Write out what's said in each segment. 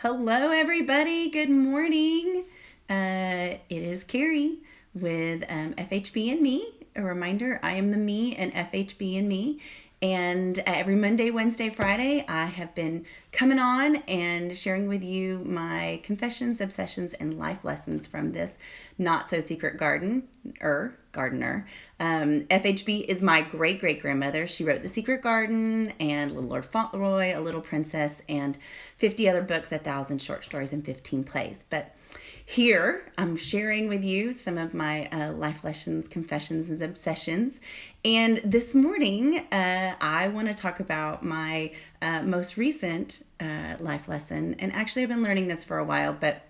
Hello, everybody. Good morning. It is Carrie with FHB and Me. A reminder, I am the me and FHB and Me. And every Monday, Wednesday, Friday, I have been coming on and sharing with you my confessions, obsessions, and life lessons from this not so secret gardener. FHB is my great great grandmother. She wrote The Secret Garden and Little Lord Fauntleroy, A Little Princess, and 50 other books, 1,000 short stories, and 15 plays. But here, I'm sharing with you some of my life lessons, confessions, and obsessions. And this morning, I want to talk about my most recent life lesson. And actually, I've been learning this for a while, but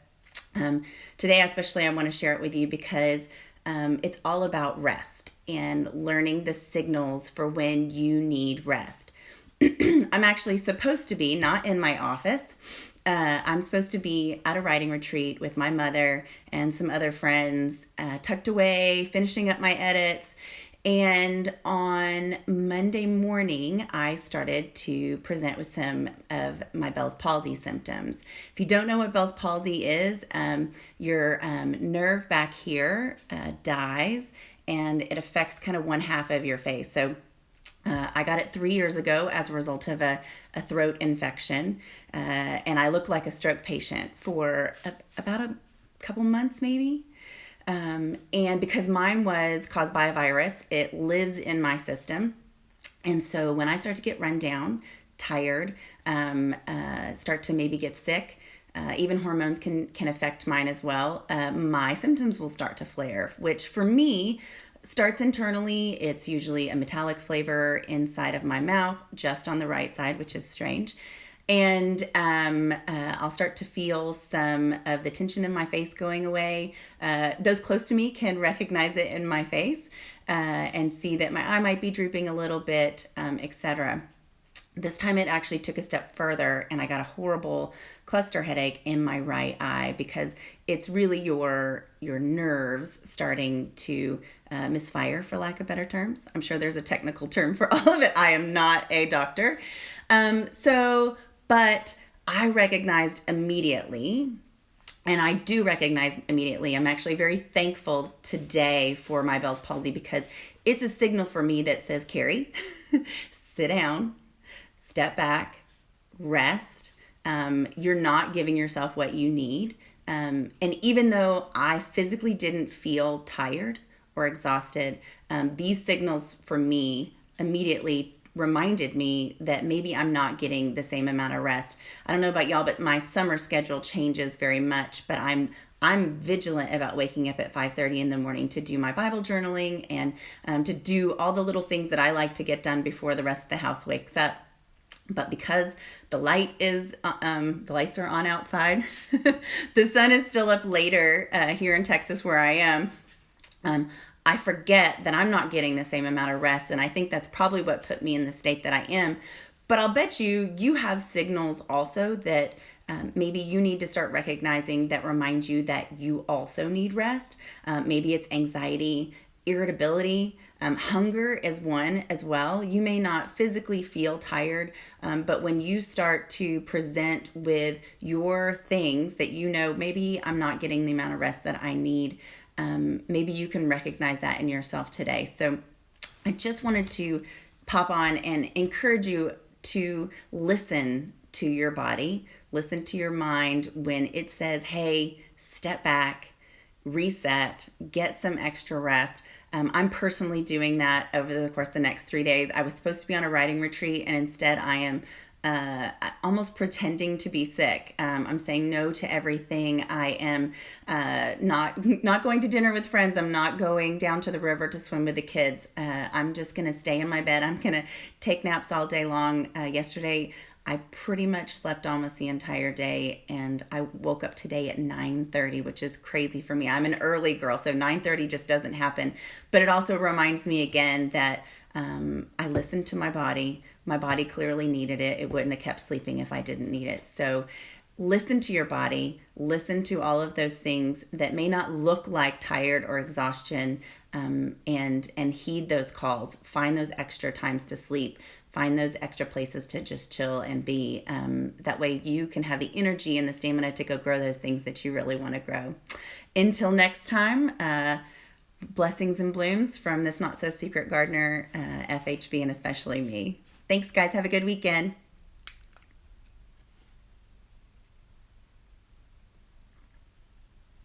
today, especially, I want to share it with you because it's all about rest and learning the signals for when you need rest. I'm actually supposed to be not in my office. I'm supposed to be at a writing retreat with my mother and some other friends, tucked away, finishing up my edits. And on Monday morning, I started to present with some of my Bell's palsy symptoms. If you don't know what Bell's palsy is, your nerve back here dies, and it affects kind of one half of your face. So I got it 3 years ago as a result of a throat infection, and I looked like a stroke patient for about a couple months maybe. And because mine was caused by a virus, it lives in my system. And so when I start to get run down, tired, start to maybe get sick, even hormones can affect mine as well, my symptoms will start to flare, which for me starts internally. It's usually a metallic flavor inside of my mouth, just on the right side, which is strange. And I'll start to feel some of the tension in my face going away. Those close to me can recognize it in my face and see that my eye might be drooping a little bit, etc. This time it actually took a step further, and I got a horrible cluster headache in my right eye because it's really your nerves starting to misfire, for lack of better terms. I'm sure there's a technical term for all of it. I am not a doctor. But I recognized immediately, and I do recognize immediately. I'm actually very thankful today for my Bell's palsy because it's a signal for me that says, Carrie, sit down, step back, rest. You're not giving yourself what you need. And even though I physically didn't feel tired or exhausted, these signals for me immediately reminded me that maybe I'm not getting the same amount of rest. I don't know about y'all, but my summer schedule changes very much, but I'm vigilant about waking up at 5:30 in the morning to do my Bible journaling and to do all the little things that I like to get done before the rest of the house wakes up. But because the lights are on outside, the sun is still up later here in Texas where I am. I forget that I'm not getting the same amount of rest, and I think that's probably what put me in the state that I am. But I'll bet you have signals also that maybe you need to start recognizing that remind you that you also need rest. Maybe it's anxiety, irritability, hunger is one as well. You may not physically feel tired, but when you start to present with your things that maybe I'm not getting the amount of rest that I need, maybe you can recognize that in yourself today. So I just wanted to pop on and encourage you to listen to your body, listen to your mind when it says, hey, step back, reset, get some extra rest. I'm personally doing that over the course of the next 3 days. I was supposed to be on a writing retreat, and instead I am almost pretending to be sick. I'm saying no to everything. I am not going to dinner with friends. I'm not going down to the river to swim with the kids. I'm just going to stay in my bed. I'm going to take naps all day long. Yesterday, I pretty much slept almost the entire day, and I woke up today at 9:30, which is crazy for me. I'm an early girl, so 9:30 just doesn't happen. But it also reminds me again that I listened to my body. My body clearly needed it. It wouldn't have kept sleeping if I didn't need it. So listen to your body. Listen to all of those things that may not look like tired or exhaustion, and heed those calls. Find those extra times to sleep find those extra places to just chill and be. That way you can have the energy and the stamina to go grow those things that you really want to grow. Until next time, blessings and blooms from this not so secret gardener, FHB, and especially me. Thanks, guys. Have a good weekend.